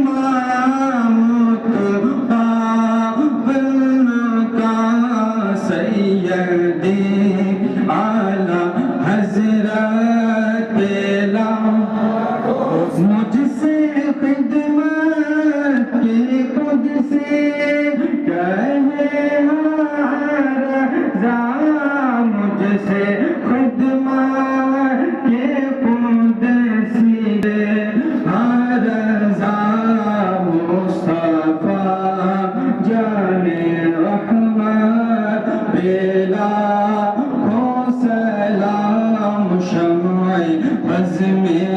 इमाम मुतक़ब्बिल का सैयदे आला हज़रत ला मुझसे खिदमत के खुद से कहे रज़ा मुझसे खिदमत के खुद से रज़ा मुस्तफा जाने रहमत बेला हो सलाम शम्ए बज़ में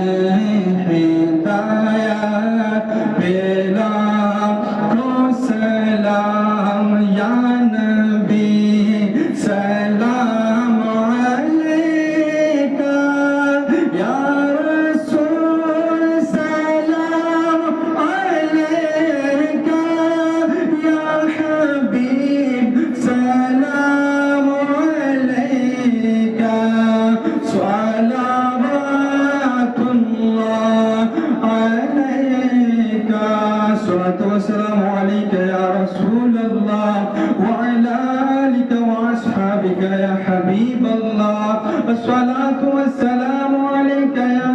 हिदायत बेला हो सलाम या नबी सलाम अलैका या रसूल सलाम अलैका या हबीब सलाम अलैका सलावतुल्लाह अलैका सल्लतु वस्सलामु अलैका या रसूल अल्लाह व अला आलिका व अस्हाबिका या हबीब अल्लाह अस्सलातु वस्सलामु अलैका या